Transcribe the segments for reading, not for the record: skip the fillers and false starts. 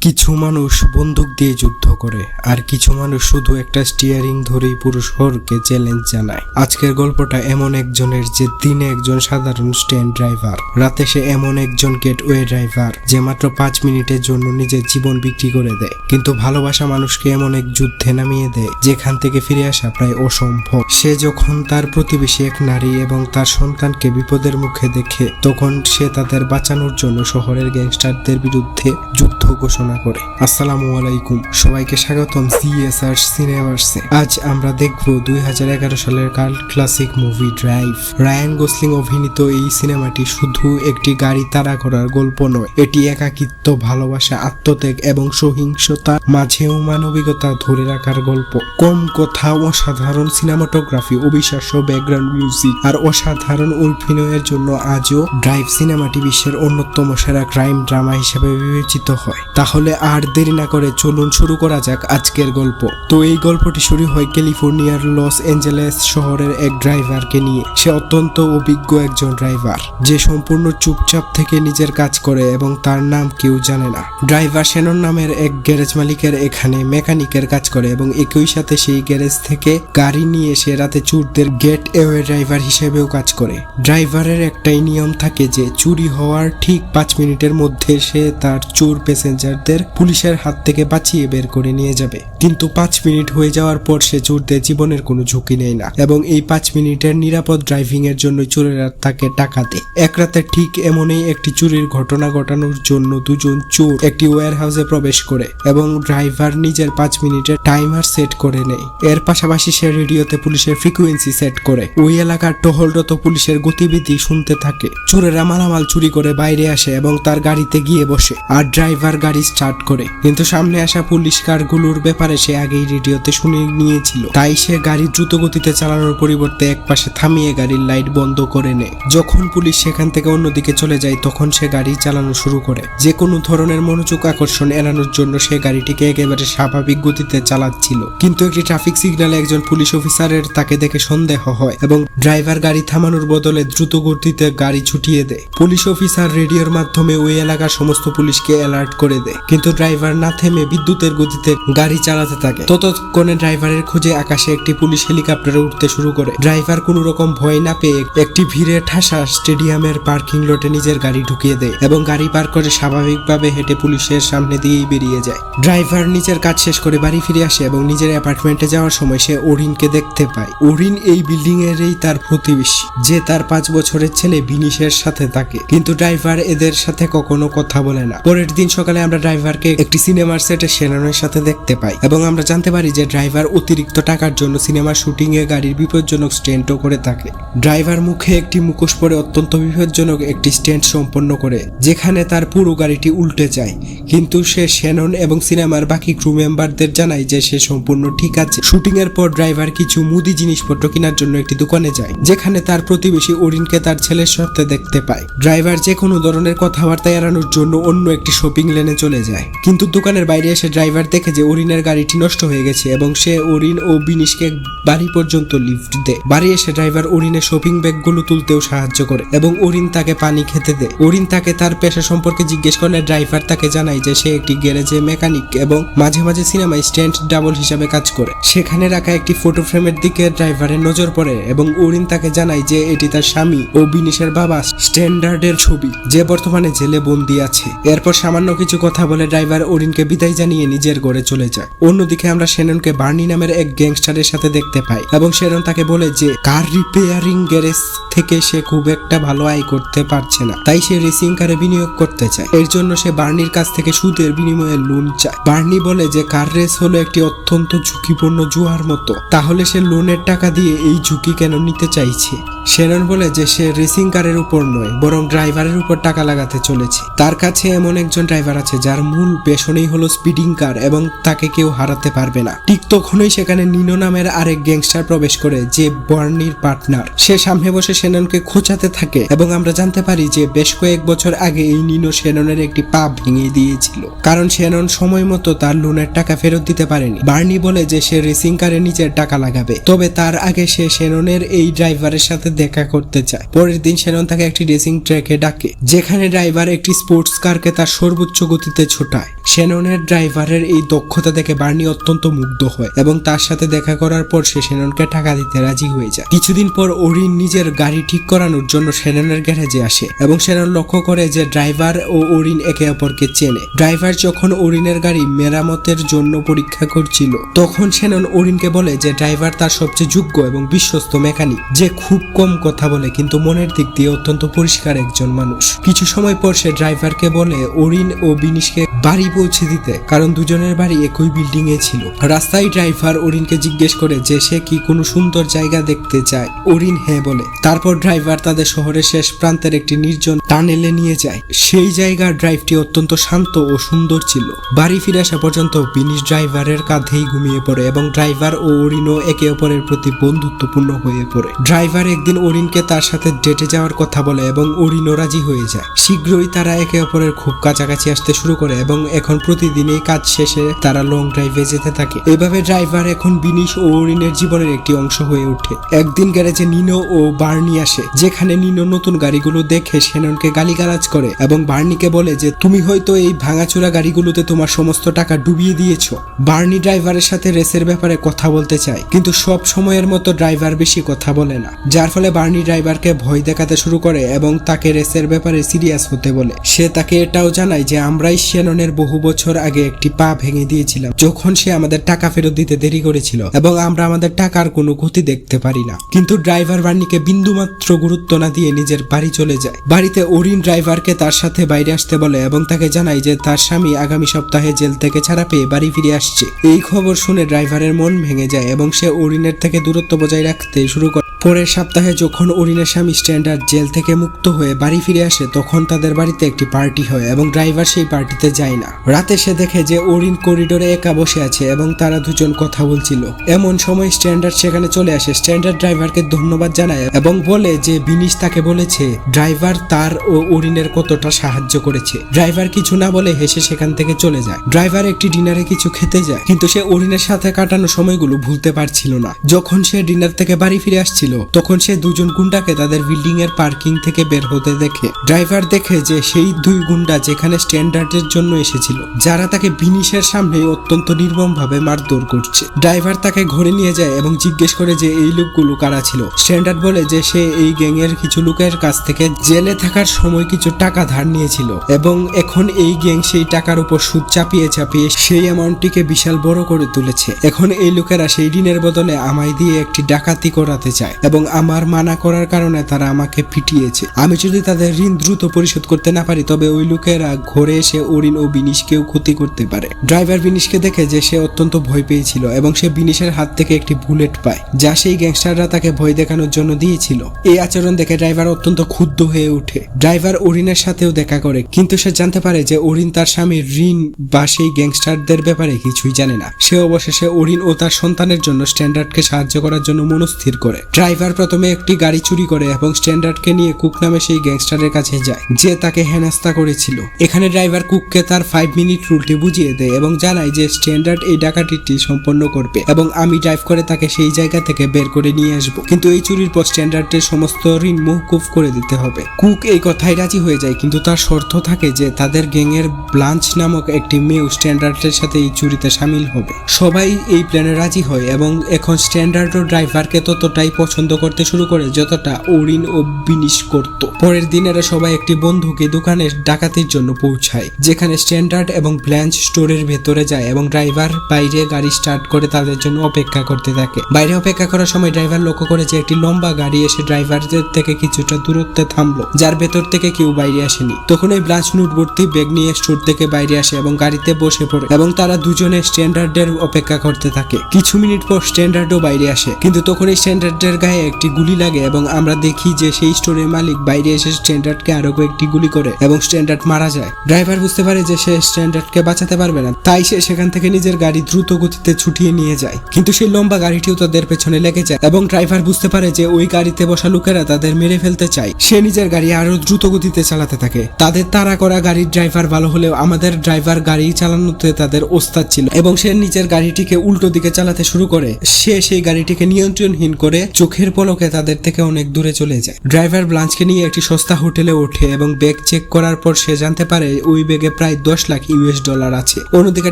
কিছু মানুষ বন্দুক দিয়ে যুদ্ধ করে আর কিছু মানুষ শুধু একটা স্টিয়ারিং ধরেই পুরো শহরকে চ্যালেঞ্জ জানায়। আজকের গল্পটা এমন একজনের যে দিনে একজন সাধারণ স্ট্যান্ড ড্রাইভার, রাতে সে এমন একজন গেটওয়ে ড্রাইভার যে মাত্র 5 মিনিটের জন্য নিজের জীবন বিক্রি করে দেয়, কিন্তু ভালোবাসা মানুষকে এমন এক যুদ্ধে নামিয়ে দেয় যেখান থেকে ফিরে আসা প্রায় অসম্ভব। সে যখন তার প্রতিবেশী এক নারী এবং তার সন্তানকে বিপদের মুখে দেখে তখন সে তাদের বাঁচানোর জন্য শহরের গ্যাংস্টারদের বিরুদ্ধে যুদ্ধ ঘোষণা করে। আসসালামু আলাইকুম, সবাইকে স্বাগতম সিএসআর সিনেমার্সে। আজ আমরা দেখব 2011 সালের cult classic movie Drive. Ryan Gosling অভিনীত এই সিনেমাটি শুধু একটি গাড়ি তাড়া করার গল্প নয়, এটি একাকিত্ব, ভালোবাসা, আত্মত্যাগ এবং সহিংসতা মাঝেও মানবিকতা ধরে রাখার গল্প। কম কথা, অসাধারণ সিনেমাটোগ্রাফি, অবিশ্বাস্য ব্যাকগ্রাউন্ড মিউজিক আর অসাধারণ অভিনয়ের জন্য আজও ড্রাইভ সিনেমাটি বিশ্বের অন্যতম সেরা ক্রাইম ড্রামা হিসেবে বিবেচিত হয়। তাহলে আর দেরি না করে চলুন শুরু করা যাক আজকের গল্প। তো এই গল্পটি শুরু হয় ক্যালিফোর্নিয়ার লস অ্যাঞ্জেলেস শহরের এক ড্রাইভারকে নিয়ে। সে অত্যন্ত অভিজ্ঞ একজন ড্রাইভার যে সম্পূর্ণ চুপচাপ থেকে নিজের কাজ করে এবং তার নাম কেউ জানে না। ড্রাইভার শ্যানন নামের এক গ্যারেজ মালিকের এখানে মেকানিকের কাজ করে এবং একই সাথে সেই গ্যারেজ থেকে গাড়ি নিয়ে সে রাতে চোরদের গেট ওয়ে ড্রাইভার হিসেবেও কাজ করে। ড্রাইভারের একটাই নিয়ম থাকে যে চুরি হওয়ার ঠিক 5 মিনিটের মধ্যে সে তার চোর প্যাসেঞ্জারদের পুলিশের হাত থেকে বাঁচিয়ে বের করে নিয়ে যাবে। কিন্তু 5 মিনিট হয়ে যাওয়ার পর সে চোরদের জীবনের কোনো ঝুঁকি নেয় না এবং এই 5 মিনিটের নিরাপদ ড্রাইভিং এর জন্য চোরেরা তাকে টাকা দেয়। এক রাতে ঠিক এমনই একটি চুরির ঘটনা ঘটানোর জন্য দুজন চোর একটি ওয়্যার হাউসে প্রবেশ করে এবং ড্রাইভার নিজের 5 মিনিটের টাইমার সেট করে নেয়। এর পাশাপাশি সে রেডিওতে পুলিশের ফ্রিকোয়েন্সি সেট করে ওই এলাকার টহলরত পুলিশের গতিবিধি শুনতে থাকে। চোরেরা মালামাল চুরি করে বাইরে আসে এবং তার গাড়িতে গিয়ে বসে আর ড্রাইভার গাড়ি স্টার্ট করে, কিন্তু সামনে আসা পুলিশ কারগুলোর ব্যাপারে সে আগেই রেডিওতে শুনে নিয়েছিল। তাই সে গাড়ি দ্রুত গতিতে চালানোর পরিবর্তে একপাশে থামিয়ে গাড়ির লাইট বন্ধ করে নেয়। যখন পুলিশ সেখান থেকে অন্যদিকে চলে যায় তখন সে গাড়ি চালানো শুরু করে। যে কোনো ধরনের মনোযোগ আকর্ষণ এড়ানোর জন্য সে গাড়িটিকে একেবারে স্বাভাবিক গতিতে চালাচ্ছিল, কিন্তু একটি ট্রাফিক সিগন্যালে একজন পুলিশ অফিসারের তাকে দেখে সন্দেহ হয় এবং ড্রাইভার গাড়ি থামানোর বদলে দ্রুত গতিতে গাড়ি ছুটিয়ে দেয়। পুলিশ অফিসার রেডিওর মাধ্যমে ওই এলাকার সমস্ত পুলিশকে অ্যালার্ট করে দেয়, কিন্তু ড্রাইভার না থেমে বিদ্যুতের গতিতে গাড়ি চালাতে থাকে। ততক্ষণে ড্রাইভারের খোঁজে আকাশে একটি পুলিশ হেলিকপ্টারে উঠতে শুরু করে। ড্রাইভার কোনো রকম ভয় না পেয়ে একটি ভিড়ে ঠাসা স্টেডিয়ামের পার্কিং লটে নিজের গাড়ি ঢুকিয়ে দেয় এবং গাড়ি পার করে স্বাভাবিকভাবে হেঁটে পুলিশের সামনে দিয়েই বেরিয়ে যায়। ড্রাইভার নিজের কাজ শেষ করে বাড়ি ফিরে আসে এবং নিজের অ্যাপার্টমেন্টে যাওয়ার সময় সে ওরিনকে দেখতে পায়। ওরিন এই বিল্ডিং এরই তার প্রতিবেশী যে তার 5 বছরের ছেলে বিনিশের সাথে থাকে, কিন্তু ড্রাইভার এদের সাথে কখনো কথা বলে না। পরের দিন সকালে আমরা ড্রাইভারকে একটি সিনেমার সেটে শ্যাননের সাথে দেখতে পাই এবং আমরা জানতে পারি যে ড্রাইভার অতিরিক্ত টাকার জন্য সিনেমার শুটিং এ গাড়ির বিপজ্জনক স্ট্যান্টও করে থাকে। ড্রাইভার মুখে একটি মুখোশ পরে অত্যন্ত বিপজ্জনক একটি স্ট্যান্ট সম্পন্ন করে যেখানে তার পুরো গাড়িটি উল্টে যায়, কিন্তু সে শ্যানন এবং সিনেমার বাকি ক্রু মেম্বারদের জানায় যে সে সম্পূর্ণ ঠিক আছে। শুটিং এর পর ড্রাইভার কিছু মুদি জিনিসপত্র কেনার জন্য একটি দোকানে যায় যেখানে তার প্রতিবেশী ওরিনকে তার ছেলের সাথে দেখতে পায়। ড্রাইভার যে কোনো ধরনের কথাবার্তা এড়ানোর জন্য অন্য একটি শপিং লেনে চলে যায়, কিন্তু দোকানের বাইরে এসে ড্রাইভার দেখে যে ওরিনের গাড়িটি নষ্ট হয়ে গেছে এবং সে ওরিন ও বিনিশকে বাড়ি পর্যন্ত লিফট দেয়। বাড়ি এসে ড্রাইভার ওরিনের শপিং ব্যাগগুলো তুলতেও সাহায্য করে এবং ওরিন তাকে পানি খেতে দেয়। ওরিন তাকে তার পেশা সম্পর্কে জিজ্ঞেস করলে ড্রাইভার তাকে জানায় যে সে একটি গ্যারেজে মেকানিক এবং মাঝে মাঝে সিনেমায় স্ট্যান্ট ডাবল হিসাবে কাজ করে। সেখানে রাখা একটি ফটো ফ্রেমের দিকে ড্রাইভারের নজর পড়ে এবং ওরিন তাকে জানায় যে এটি তার স্বামী ও বিনিশের বাবা স্ট্যান্ডার্ডের ছবি যে বর্তমানে জেলে বন্দী আছে। এরপর সামান্য কিছু কথা বলে ড্রাইভার ওরিনকে বিদায় জানিয়ে নিজের ঘরে চলে যায়। অন্যদিকে আমরা শ্যাননকে বার্নি নামের এক গ্যাংস্টারের সাথে দেখতে পাই এবং শ্যানন তাকে বলে যে কার রিপেয়ারিং গ্যারেজ থেকে সে খুব একটা ভালো আয় করতে পারছে না, তাই সে রেসিং কারে বিনিয়োগ করতে চায়। এর জন্য সে বার্নির কাছ থেকে সুদের বিনিময়ে লোন চায়। বার্নি বলে যে কার রেস হলো একটি অত্যন্ত ঝুঁকিপূর্ণ জুয়ার মতো, তাহলে সে লোনের টাকা দিয়ে এই ঝুঁকি কেন নিতে চাইছে। শ্যানন বলে যে সে রেসিং কারের উপর নয় বরং ড্রাইভারের উপর টাকা লাগাতে চলেছে। তার কাছে এমন একজন ড্রাইভার আছে যার মূল পেশনেই হলো স্পিডিং কার এবং তাকে কেউ হারাতে পারবে না। ঠিক তখনই সেখানে নিনো নামের আরেক গ্যাংস্টার প্রবেশ করে যে বার্নির পার্টনার। সে সামনে বসে শ্যাননকে খোঁচাতে থাকে এবং আমরা জানতে পারি যে বেশ কয়েক বছর আগে এই নিনো শ্যাননের একটি পা ভেঙে দিয়েছিল কারণ শ্যানন সময় মতো তার লোনের টাকা ফেরত দিতে পারেনি। বার্নি বলে যে সে রেসিং কারে নিজের টাকা লাগাবে, তবে তার আগে সে শ্যাননের এই ড্রাইভারের সাথে দেখা করতে চায়। পরের দিন শ্যানন তাকে একটি রেসিং ট্র্যাকে ডাকে যেখানে ড্রাইভার একটি স্পোর্টস কারকে তার সর্বোচ্চ গতিতে ছোটায়। শ্যাননের ড্রাইভারের এই দক্ষতা দেখে বার্নি অত্যন্ত মুগ্ধ হয় এবং তার সাথে দেখা করার পর সে শ্যাননকে টাকা দিতে রাজি হয়ে যায়। কিছুদিন পর ওরিন নিজের গাড়ি ঠিক করানোর জন্য শ্যাননের গ্যারেজে আসে এবং শ্যানন লক্ষ্য করে যে ড্রাইভার ও ওরিন একে অপরকে চেনে। ড্রাইভার যখন ওরিনের গাড়ি মেরামতের জন্য পরীক্ষা করছিল তখন শ্যানন ওরিনকে বলে যে ড্রাইভার তার সবচেয়ে যোগ্য এবং বিশ্বস্ত মেকানিক, যে খুব কম কথা বলে কিন্তু মনের দিক দিয়ে অত্যন্ত পরিষ্কার একজন মানুষ। কিছু সময় পর সে ড্রাইভারকে বলে ওরিন ও বিনিশকে বাড়ি পৌঁছে দিতে, কারণ দুজনের বাড়ি একই বিল্ডিং এ ছিল। রাস্তায় ড্রাইভার ওরিনকে জিজ্ঞেস করে যে সে কি কোনো সুন্দর জায়গা দেখতে চায়। ওরিন হ্যাঁ বলে। তারপর ড্রাইভার তাদের শহরের শেষ প্রান্তের একটি নির্জন টানেলে নিয়ে যায়। সেই জায়গার ড্রাইভটি অত্যন্ত শান্ত ও সুন্দর ছিল। বাড়ি ফিরে আসা পর্যন্ত বিনিশ ড্রাইভারের কাঁধেই ঘুমিয়ে পড়ে এবং ড্রাইভার ও ওরিনও একে অপরের প্রতি বন্ধুত্বপূর্ণ হয়ে পড়ে। ড্রাইভার একদিন ওরিনকে তার সাথে ডেটে যাওয়ার কথা বলে এবং ওরিনও রাজি হয়ে যায়। শীঘ্রই তারা একে অপরের খুব কাছাকাছি আসতে শুরু করে এবং এখন প্রতিদিনই কাজ শেষে তারা লং ড্রাইভে যেতে থাকে। এভাবে ড্রাইভার এখন বিনিশ ও ওরিনের জীবনের একটি অংশ হয়ে ওঠে। একদিন গ্যারেজে নিনো ও বার্নি আসে, যেখানে নিনো নতুন গাড়িগুলো দেখে শ্যাননকে গালিগালাজ করে এবং বার্নিকে বলে যে তুমি হয়তো এই ভাঙাচোরা গাড়িগুলোতে তোমার সমস্ত টাকা ডুবিয়ে দিয়েছো। বার্নি ড্রাইভারের সাথে রেসের ব্যাপারে কথা বলতে চায় কিন্তু সব সময়ের মতো ড্রাইভার বেশি কথা বলে না, যার ফলে বার্নি ড্রাইভারকে ভয় দেখাতে শুরু করে এবং তাকে রেসের ব্যাপারে সিরিয়াস হতে বলে। সে তাকে এটাও জানায় যে আমরাই শ্যাননের বহু বছর আগে একটি পা ভেঙে দিয়েছিলাম যখন সে আমাদের টাকা ফেরত দিতে দেরি করেছিল এবং আমরা আমাদের টাকার কোনো ক্ষতি দেখতে পারি না। কিন্তু ড্রাইভার বার্নিকে বিন্দুমাত্র গুরুত্ব না দিয়ে নিজের বাড়ি চলে যায়। বাড়িতে ওরিন ড্রাইভারকে তার সাথে বাইরে আসতে বলে এবং তাকে জানায় যে তার স্বামী আগামী সপ্তাহে জেল থেকে ছাড়া পেয়ে বাড়ি ফিরে আসছে। এই খবর শুনে ড্রাইভারের মন ভেঙে যায় এবং সে ওরিনের থেকে দূরত্ব বজায় রাখতে শুরু করে। পরের সপ্তাহে যখন ওরিনের স্বামী স্ট্যান্ডার্ড জেল থেকে মুক্ত হয়ে বাড়ি ফিরে আসে তখন তাদের বাড়িতে একটি পার্টি হয় এবং ড্রাইভার সেই পার্টিতে যায় না। রাতে সে দেখে যে ওরিন করিডোরে একা বসে আছে এবং তারা দুজন কথা বলছিল। এমন সময় স্ট্যান্ডার্ড সেখানে চলে আসে। স্ট্যান্ডার্ড ড্রাইভারকে ধন্যবাদ জানায় এবং বলে যে বিনিশ তাকে বলেছে ড্রাইভার তার ও ওরিনের কতটা সাহায্য করেছে। ড্রাইভার কিছু না বলে হেসে সেখান থেকে চলে যায়। ড্রাইভার একটি ডিনারে কিছু খেতে যায় কিন্তু সে ওরিনের সাথে কাটানো সময়গুলো ভুলতে পারছিল না। যখন সে ডিনার থেকে বাড়ি ফিরে আসছিল তখন সে দুজন গুন্ডাকে তাদের বিল্ডিং এর পার্কিং থেকে বের হতে দেখে। ড্রাইভার দেখে যে সেই দুই গুন্ডা যেখানে স্ট্যান্ডার্ডের জন্য এসেছিল, যারা তাকে বিনিশের সামনে অত্যন্ত নির্মম ভাবে মারধর করছে। ড্রাইভার তাকে ঘরে নিয়ে যায় এবং জিজ্ঞেস করে যে এই লোকগুলো কারা ছিল। স্ট্যান্ডার্ড বলে যে সে এই গ্যাং এর কিছু লোকের কাছ থেকে জেলে থাকার সময় কিছু টাকা ধার নিয়েছিল এবং এখন এই গ্যাং সেই টাকার উপর সুদ চাপিয়ে চাপিয়ে সেই অ্যামাউন্টটিকে বিশাল বড় করে তুলেছে। এখন এই লোকেরা সেই ঋণের বদলে আমায় দিয়ে একটি ডাকাতি করাতে চায় এবং আমার মানা করার কারণে তারা আমাকে পিটিয়েছে। আমি যদি তাদের ঋণ দ্রুত পরিশোধ করতে না পারি তবে ওই লোকেরা ঘরে এসে ওরিন ও বিনিশকেও ক্ষতি করতে পারে। ড্রাইভার বিনিশকে দেখে যে সে অত্যন্ত ভয় পেয়েছিল এবং সে বিনিশের হাত থেকে একটি বুলেট পায় যা সেই গ্যাংস্টাররা তাকে ভয় দেখানোর জন্য দিয়েছিল। এই আচরণ দেখে ড্রাইভার অত্যন্ত ক্ষুব্ধ হয়ে ওঠে। ড্রাইভার ওরিনের সাথেও দেখা করে কিন্তু সে জানতে পারে যে ওরিন তার স্বামীর ঋণ বা সেই গ্যাংস্টারদের ব্যাপারে কিছুই জানে না। সে অবশেষে ওরিন ও তার সন্তানের জন্য স্ট্যান্ডার্ডকে সাহায্য করার জন্য মনস্থির করে। ড্রাইভার প্রথমে একটি গাড়ি চুরি করে এবং স্ট্যান্ডার্ডকে নিয়ে কুক নামে সেই গ্যাংস্টারের কাছে যায় যে তাকে হেনস্থা করেছিল। এখানে ড্রাইভার কুককে তার 5 মিনিট রুলটি বুঝিয়ে দেয় এবং জানায় যে স্ট্যান্ডার্ড এই ডাকাতিটি সম্পন্ন করবে এবং আমি ড্রাইভ করে তাকে সেই জায়গা থেকে বের করে নিয়ে আসবো, কিন্তু এই চুরির পর স্ট্যান্ডার্ডের সমস্ত ঋণ মওকুফ করে দিতে হবে। কুক এই কথাই রাজি হয়ে যায় কিন্তু তার শর্ত থাকে যে তাদের গ্যাংয়ের ব্লাঞ্চ নামক একটি মেয়ে স্ট্যান্ডার্ডের সাথে এই চুরিতে সামিল হবে। সবাই এই প্ল্যানে রাজি হয় এবং এখন স্ট্যান্ডার্ড ও ড্রাইভারকে ততটাই পছন্দ করতে শুরু করে যতটা ওরিন ও বিনিশ করত। পরের দিন এরা সবাই একটি বন্ধুকে দোকানের ডাকাতির জন্য পৌঁছায় যেখানে স্ট্যান্ডার্ড এবং ব্লাঞ্চ স্টোরের ভেতরে যায় এবং ড্রাইভার বাইরে গাড়ি স্টার্ট করে তাদের জন্য অপেক্ষা করতে থাকে। বাইরে অপেক্ষা করার সময় ড্রাইভার লক্ষ্য করে যে একটি লম্বা গাড়ি এসে ড্রাইভারদের থেকে কিছুটা দূরত্বে থামলো, যার ভেতর থেকে কেউ বাইরে আসেনি। তখন এই ব্লাঞ্চ নোটভর্তি ব্যাগ নিয়ে স্টোর থেকে বাইরে আসে এবং গাড়িতে বসে পড়ে এবং তারা দুজনে স্ট্যান্ডার্ডের অপেক্ষা করতে থাকে। কিছু মিনিট পর স্ট্যান্ডার্ডও বাইরে আসে কিন্তু তখন এই স্ট্যান্ডার্ডের গায়ে একটি গুলি লাগে এবং আমরা দেখি যে সেই স্টোরের মালিক বাইরে এসে স্ট্যান্ডার্ডকে আরো কয়েকটি গুলি করে এবং স্ট্যান্ডার্ড মারা যায়। ড্রাইভার বুঝতে পারে যে সে স্ট্যান্ডার্ডকে বাঁচাতে পারবে না, তাই সে সেখান থেকে নিজের গাড়ি দ্রুত গতিতে ছুটিয়ে নিয়ে যায়। কিন্তু সেই লম্বা গাড়িটিও তাদের পেছনে লেগে যায় এবং ড্রাইভার বুঝতে পারে যে ওই গাড়িতে বসা লোকেরা তাদের মেরে ফেলতে চায়। সে নিজের গাড়ি আরো দ্রুত গতিতে চালাতে থাকে। তাদের তাড়া করা গাড়ির ড্রাইভার ভালো হলেও আমাদের ড্রাইভার গাড়ি চালানোতে তাদের ওস্তাদ ছিল এবং সে নিজের গাড়িটিকে উল্টো দিকে চালাতে শুরু করে। সে সেই গাড়িটিকে নিয়ন্ত্রণহীন করে চোখের পলকে তাদের থেকে অনেক দূরে চলে যায়। ড্রাইভার ব্লাঞ্চকে নিয়ে একটি সস্তা হোটেলে ওঠে এবং ব্যাগ চেক করার পর সে জানতে পারে ওই ব্যাগে প্রায় 10 লাখ ইউএস ডলার আছে। অন্যদিকে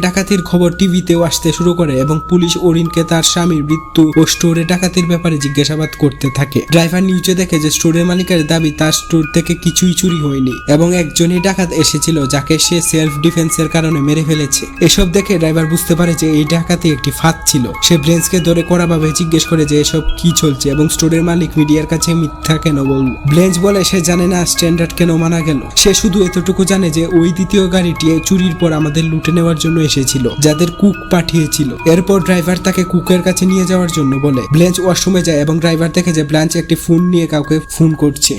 ডাকাতির খবর টিভিতেও আসতে শুরু করে এবং পুলিশ ওরিনকে তার স্বামীর মৃত্যু ও স্টোরে ডাকাতির ব্যাপারে জিজ্ঞাসাবাদ করতে থাকে। ড্রাইভার নিউজে দেখে যে স্টোরের মালিকের দাবি তার স্টোর থেকে কিছুই চুরি হয়নি এবং একজনই ডাকাত এসেছিল যাকে সে সেলফ ডিফেন্সের কারণে মেরে ফেলেছে। এসব দেখে ড্রাইভার বুঝতে পারে যে এই ডাকাতি একটি ফাঁদ ছিল। সে ব্লেঞ্চকে ধরে কড়াভাবে জিজ্ঞেস করে যে এসব কি চলছে এবং স্টোরের মালিক মিডিয়ার কাছে মিথ্যা কেন বলল। ব্লেঞ্চ বলে সে জানে না স্ট্যান্ডার্ড কেন মানা গেল। সে শুধু এতটুকু জানে যে ওই দ্বিতীয় গাড়িটি চুরির পর আমাদের লুটে নেওয়ার জন্য এসেছিল, যাদের কুক পাঠিয়েছিল। এরপর ড্রাইভার তাকে কুকের কাছে নিয়ে যাওয়ার জন্য বলে। ব্লেঞ্চ ওয়াশরুমে যায় এবং ড্রাইভার দেখে যে ব্লাঞ্চ একটি ফোন নিয়ে কাউকে ফোন করছে।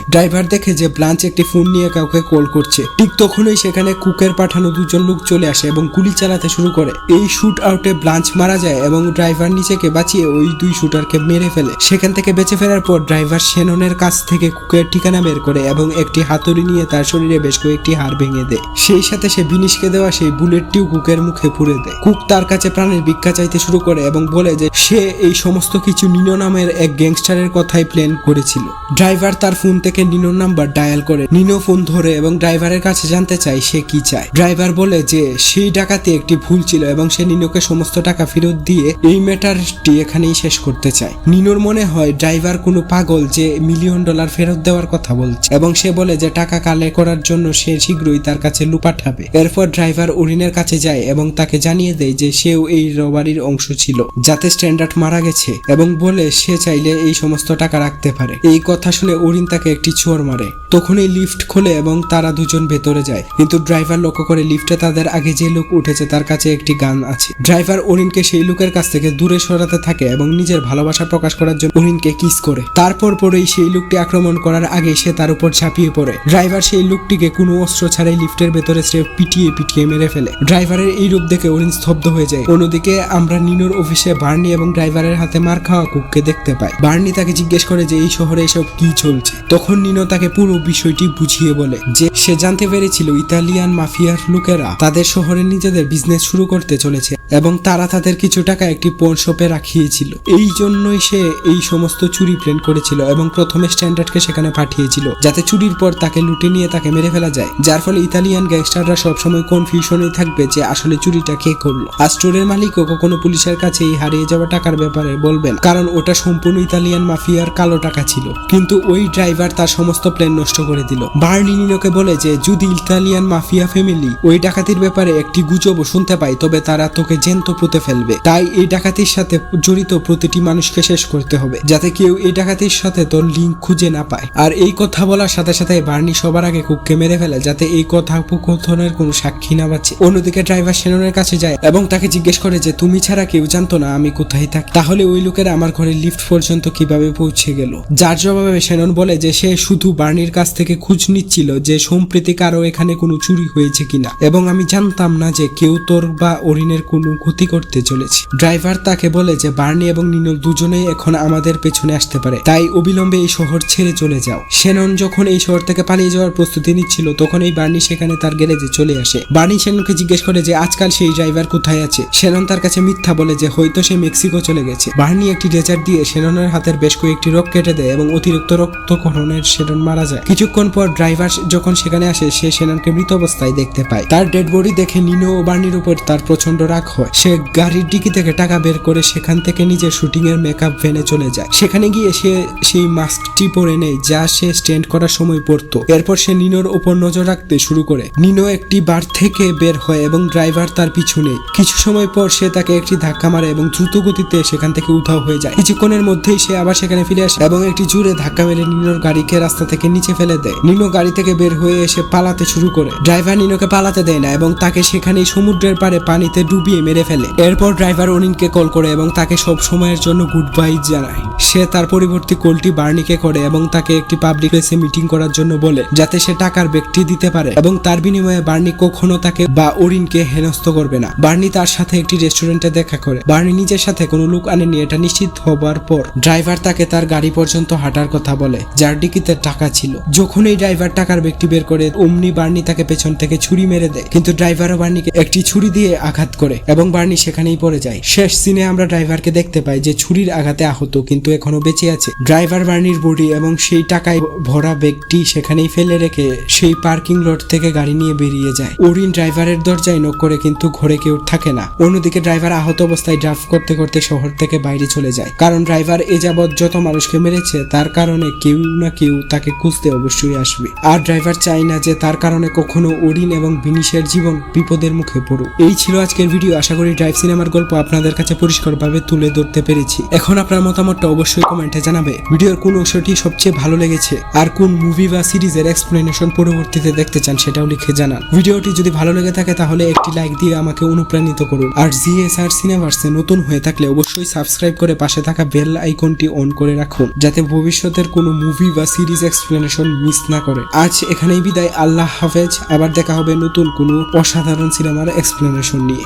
কল করছে। ঠিক তখনই সেখানে কুকের পাঠানো দুজন লোক চলে আসে এবং গুলি চালাতে শুরু করে। এই শুট আউটে ব্লাঞ্চ মারা যায় এবং ড্রাইভার নিজেকে বাঁচিয়ে ওই দুই শুটারকে মেরে ফেলে। সেখান থেকে বেঁচে ফেরার পর ড্রাইভার শেননের কাছ থেকে কুকের ঠিকানা বের করে এবং একটি হাতুড়ি নিয়ে তার শরীরে বেশ কয়েকটি হাড় ভেঙে দেয়। সেই সাথে সে বিনিশকে দেওয়া সেই বুলেটটিও কুকের মুখে পুরে দেয়। কুক তার কাছে প্রাণের ভিক্ষা চাইতে শুরু করে এবং বলে যে সে এই সমস্ত কিছু নিনো নামের এক গ্যাংস্টারের কথাই প্ল্যান করেছিল। ড্রাইভার তার ফোন থেকে নিনোর নাম্বার ডায়াল করে। নিনো ফোন ধরে এবং ড্রাইভারের কাছে জানতে চায় সে কি চায়। ড্রাইভার বলে যে সেই ডাকাতি একটি ভুল ছিল এবং সে নিনোকে সমস্ত টাকা ফেরত দিয়ে এই ম্যাটারটি এখানেই শেষ করতে চায়। নিনোর মনে হয় ড্রাইভার কোনো পাগল যে $1 মিলিয়ন ফেরত দেওয়ার কথা বলছে এবং সে বলে যে টাকা কালেক্ট করার জন্য সে শীঘ্রই তার কাছে লুক পাঠাবে। এরপর ড্রাইভার ওরিনের কাছে যায় এবং তাকে জানিয়ে দেয় যে সেও এই রবারির অংশ ছিল, যাতে স্ট্যান্ডার্ড মারা গেছে, এবং বলে সে চাইলে এই সমস্ত টাকা রাখতে পারে। এই কথা শুনে ওরিন তাকে একটি চোর মারে। তখনই লিফট খোলে এবং তারা দুজন ভেতরে যায়, কিন্তু ড্রাইভার লক্ষ্য করে লিফটে তাদের আগে যে লোক উঠেছে তার কাছে একটি গান আছে। ড্রাইভার ওরিনকে সেই লোকের কাছ থেকে দূরে সরাতে থাকে এবং নিজের ভালোবাসা প্রকাশ করার জন্য ওরিনকে কিস করে। তারপর পরেই সেই লোকটি আক্রমণ করার আগে সে তার উপর ঝাঁপিয়ে পড়ে। ড্রাইভার সেই লোকটিকে কোনো অস্ত্র ছাড়াই লিফটের ভেতরে সে পিটিয়ে মেরে ফেলে। ড্রাইভারের এই রূপ দেখে ওরিন স্তব্ধ হয়ে যায়। অন্যদিকে আমরা নিনোর অফিসে বার্নি এবং ড্রাইভারের হাতে মার খাওয়া কুককে দেখতে পাই। বার্নি তাকে জিজ্ঞেস করে যে এই শহরে এসব কি চলছে। তখন নিনো তাকে পুরো বিষয়টি বুঝিয়ে বলে যে সে জানতে পেরেছিল ইতালিয়ান মাফিয়ার লোকেরা তাদের শহরে নিজেদের বিজনেস শুরু করতে চলেছে এবং তারা তাদের কিছু টাকা একটি পণ শপে রাখিয়েছিল। এই জন্যই সে এই সমস্ত চুরি প্ল্যান করেছিল এবং প্রথমে স্ট্যান্ডার্ডকে সেখানে পাঠিয়েছিল যাতে চুরির পর তাকে লুটে নিয়ে তাকে মেরে ফেলা যায়, যার ফলে ইতালিয়ান গ্যাংস্টাররা সবসময় কনফিউশনে থাকবে যে আসলে চুরিটা কে করলো। আর স্টোরের মালিকও কখনো পুলিশের কাছে এই হারিয়ে যাওয়া টাকার ব্যাপারে বলবেন, কারণ ওটা সম্পূর্ণ ইতালিয়ান মাফিয়ার কালো টাকা ছিল। কিন্তু ওই ড্রাইভার তার সমস্ত প্ল্যান নষ্ট করে দিল। বার্নি নিনোকে বলে যে যদি ইতালিয়ান মাফিয়া ফ্যামিলি ওই ডাকাতির ব্যাপারে একটি গুজবও শুনতে পায় তবে তারা তোকে জ্যান্ত পুঁতে ফেলবে। তাই এই ডাকাতির সাথে জড়িত প্রতিটি মানুষকে শেষ করতে হবে, যাতে কেউ এই ডাকাতির সাথে তোর লিঙ্ক খুঁজে না পায়। আর এই কথা বলার সাথে সাথে বার্নি সবার আগে কুককে মেরে ফেলে যাতে এই কথোপকথনের কোনো সাক্ষী না বাঁচে। অন্যদিকে ড্রাইভার শেননের কাছে যায় এবং তাকে জিজ্ঞেস করে যে তুমি ছাড়া কেউ জানতো না আমি কোথায় থাকি, তাহলে ওই লোকেরা আমার ঘরের লিফট পর্যন্ত কিভাবে পৌঁছে গেল। যার জবাবে শেনন বলে যে সে শুধু বার্নির কাছ থেকে খোঁজ নিচ্ছিল যে সম্প্রতি কারো এখানে কোনো চুরি হয়েছে কিনা, এবং আমি জানতাম না যে কেউ তোর বা ওরিনের কোনো ক্ষতি করতে চলেছে। ড্রাইভার তাকে বলে যে বার্নি এবং নিনো দুজনেই এখন আমাদের পেছনে আসতে পারে, তাই অবিলম্বে এই শহর ছেড়ে চলে যাও। শেনন যখন এই শহর থেকে পালিয়ে যাওয়ার প্রস্তুতি নিচ্ছিল তখন এই বার্নি সেখানে তার গ্যারেজে চলে আসে। বার্নি শেননকে জিজ্ঞেস করে যে আজকাল সেই ড্রাইভার কোথায় আছে। শেনন তার কাছে মিথ্যা বলে যে হয়তো সে মেক্সিকো চলে গেছে। বার্নি একটি রেজার দিয়ে শেননের হাতের বেশ কয়েকটি রক কেটে দেয় এবং অতিরিক্ত রক্তক্ষরণের শেনন মারা যায়। কিছুক্ষণ পর ড্রাইভার যখন সেখানে আসে সে শেননকে মৃত অবস্থায় দেখতে পায়। তার ডেড বডি দেখে নিনো ও বার্নির উপর তার প্রচন্ড রাগ হয়। সে গাড়ির ডিকি থেকে টাকা বের করে সেখান থেকে নিজের শুটিং এর মেকআপ ভ্যানে চলে যায়। সেখানে গিয়ে সে সেই মাস্কটি পরে নেয় যা সে স্ট্যান্ড করার সময় পরতো। এরপর সে নিনোর উপর নজর রাখতে শুরু করে। নিনো একটি বার থেকে বের হয় এবং ড্রাইভার তার পিছু নেয়। কিছু সময় পর সে তাকে একটি ধাক্কা মারে এবং দ্রুত গতিতে সেখান থেকে উধাও হয়ে যায়। কিছুক্ষণের মধ্যেই সে আবার সেখানে ফিরে আসে এবং একটি জোরে ধাক্কা মেরে নিনোর গাড়িকে রাস্তা থেকে নিচে ফেলে দেয়। নিনো গাড়ি থেকে বের হয়ে এসে পালাতে শুরু করে। ড্রাইভার নিনোকে পালাতে দেয় না এবং তাকে সেখানেই সমুদ্রের পাড়ে পানিতে ডুবিয়ে মেরে ফেলে। এরপর ড্রাইভার ওরিনকে কল করে এবং তাকে সব সময়ের জন্য গুড বাই জানায়। সে তার পরিবর্তে কলটি বার্নিকে করে এবং তাকে একটি পাবলিক প্লেসে মিটিং করার জন্য বলে যাতে সে টাকার ব্যক্তি দিতে পারে এবং তার বিনিময়ে বার্নি কখনো তাকে বা ওরিনকে হেনস্থ করবে না। বার্নি তার সাথে একটি রেস্টুরেন্টে দেখা করে। বার্নি নিজের সাথে কোনো লোক আনেনি এটা নিশ্চিত হবার পর ড্রাইভার তাকে তার গাড়ি পর্যন্ত হাঁটার কথা বলে যার ডিকিতে টাকা ছিল। যখন এই ড্রাইভার টাকার ব্যক্তি বের করে অমনি বার্নি তাকে পেছন থেকে ছুরি মেরে দেয়, কিন্তু ড্রাইভারও বার্নিকে একটি ছুরি দিয়ে আঘাত করে এবং বার্নি সেখানেই পড়ে যায়। শেষ সিনে আমরা ড্রাইভারকে দেখতে পাই যে ছুরির আঘাতে আহত, কিন্তু কিন্তু এখনো বেঁচে আছে। ড্রাইভার বার্নির বডি এবং সেই টাকায় ভরা ব্যাগটি সেখানেই ফেলে রেখে সেই পার্কিং লট থেকে গাড়ি নিয়ে বেরিয়ে যায়। ওরিন ড্রাইভারের দরজায় নক করে কিন্তু ঘরে কেউ থাকে না। অন্যদিকে ড্রাইভার আহত অবস্থায় ড্রাইভ করতে করতে শহর থেকে বাইরে চলে যায়, কারণ ড্রাইভার এ যাবৎ যত মানুষকে মেরেছে তার কারণে কেউ না কেউ তাকে খুঁজতে অবশ্যই আসবে। আর ড্রাইভার চায় না যে তার কারণে কখনো ওরিন এবং বিনিশের জীবন বিপদের মুখে পড়ুক। এই ছিল আজকের ভিডিও। আশা করি ড্রাইভ সিনেমার গল্প আপনাদের কাছে পরিষ্কারভাবে তুলে ধরতে পেরেছি। এখন আপনার মতামতটা অবশ্যই কমেন্টে জানাবে। ভিডিওর কোন অংশটি সবচেয়ে ভালো লেগেছে আর কোন মুভি বা সিরিজের এক্সপ্লেনেশন পরবর্তীতে দেখতে চান সেটাও লিখে জানান। ভিডিওটি যদি ভালো লেগে থাকে তাহলে একটি লাইক দিয়ে আমাকে অনুপ্রাণিত করুন। আর জিএসআর সিনেমার্সে নতুন হয়ে থাকলে অবশ্যই সাবস্ক্রাইব করে পাশে থাকা বেল আইকনটি অন করে রাখুন, যাতে ভবিষ্যতের কোনো মুভি বা সিরিজ এক্সপ্লেনেশন মিস না করে। আজ এখানেই বিদায়। আল্লাহ হাফেজ। আবার দেখা হবে নতুন কোনো অসাধারণ সিনেমার এক্সপ্লেনেশন নিয়ে।